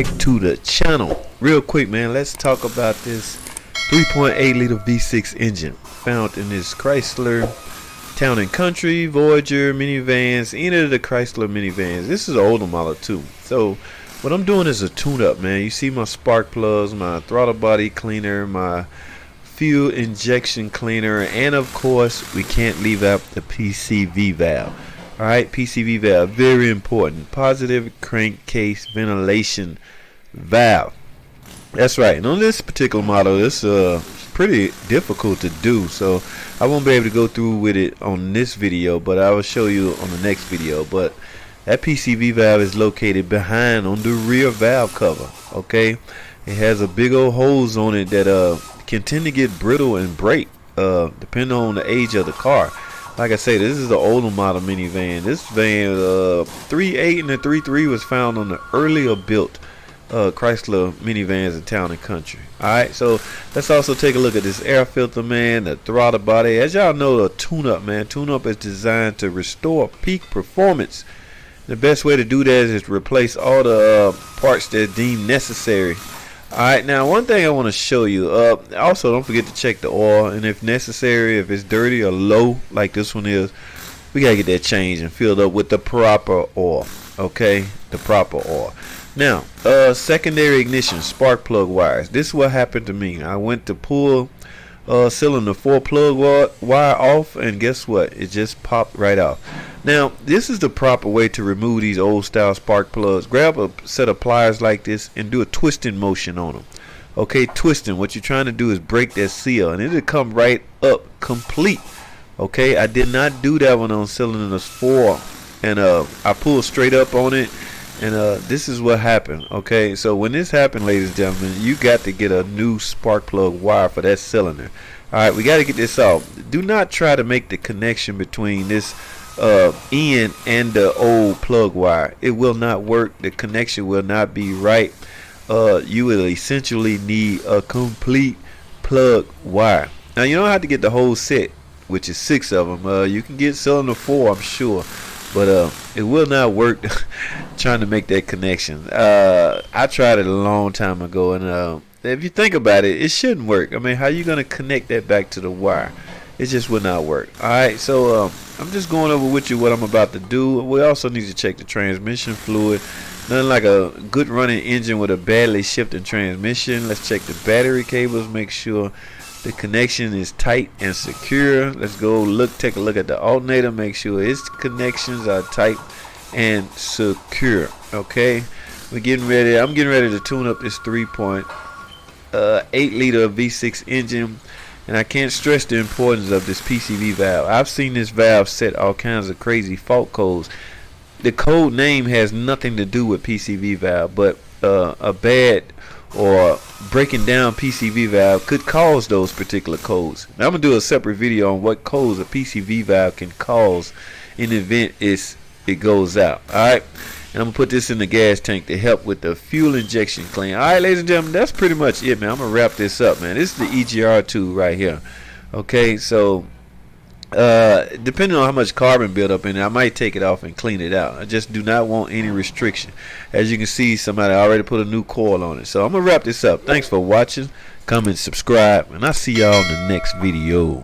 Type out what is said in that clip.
back to the channel. Real quick, man, let's talk about this 3.8 liter V6 engine found in this Chrysler Town and Country, Voyager minivans, any of the Chrysler minivans. This is an older model too. So what I'm doing is a tune-up, man. You see my spark plugs, my throttle body cleaner, my fuel injection cleaner, and of course we can't leave out the Pcv valve. Alright, Pcv valve, very important. Positive crankcase ventilation valve. That's right. And on this particular model, it's pretty difficult to do, so I won't be able to go through with it on this video, but I will show you on the next video. But that Pcv valve is located behind on the rear valve cover. Okay, it has a big old hose on it that can tend to get brittle and break depending on the age of the car. Like I say, this is the older model minivan. This van 3.8 and the 3.3 was found on the earlier built Chrysler minivans in Town and Country. Alright, so let's also take a look at this air filter, man, the throttle body. As y'all know, the tune-up, man, tune-up is designed to restore peak performance. The best way to do that is to replace all the parts that are deemed necessary. Alright, now one thing I want to show you, also don't forget to check the oil, and if necessary, if it's dirty or low like this one is, we gotta get that changed and filled up with the proper oil. Okay, the proper oil. Now, secondary ignition spark plug wires. This is what happened to me. I went to pull cylinder 4 plug wire off, and guess what? It just popped right off. Now, this is the proper way to remove these old style spark plugs. Grab a set of pliers like this and do a twisting motion on them. Okay, twisting. What you're trying to do is break that seal, and it'll come right up complete. Okay, I did not do that one on cylinder 4, and I pulled straight up on it, and this is what happened. Okay, so when this happened, ladies and gentlemen, you got to get a new spark plug wire for that cylinder. Alright, we got to get this off. Do not try to make the connection between this end and the old plug wire. It will not work. The connection will not be right. You will essentially need a complete plug wire. Now, you don't have to get the whole set, which is 6 of them. You can get cylinder 4, I'm sure, but it will not work trying to make that connection. I tried it a long time ago, and if you think about it, it shouldn't work. I mean, how you gonna connect that back to the wire? It just would not work. Alright, so I'm just going over with you what I'm about to do. We also need to check the transmission fluid. Nothing like a good running engine with a badly shifting transmission. Let's check the battery cables, make sure the connection is tight and secure. Let's go take a look at the alternator, make sure its connections are tight and secure. Okay, we're getting ready. I'm getting ready to tune up this 3.8 liter V6 engine, and I can't stress the importance of this Pcv valve. I've seen this valve set all kinds of crazy fault codes. The code name has nothing to do with Pcv valve, but a bad or breaking down Pcv valve could cause those particular codes. Now, I'm gonna do a separate video on what codes a Pcv valve can cause in the event it goes out. Alright, and I'm gonna put this in the gas tank to help with the fuel injection clean. Alright, ladies and gentlemen, that's pretty much it, man. I'm gonna wrap this up, man. This is the EGR2 right here. Okay, so depending on how much carbon built up in it, I might take it off and clean it out. I just do not want any restriction. As you can see, somebody already put a new coil on it. So I'm gonna wrap this up. Thanks for watching. Comment, subscribe, and I'll see y'all in the next video.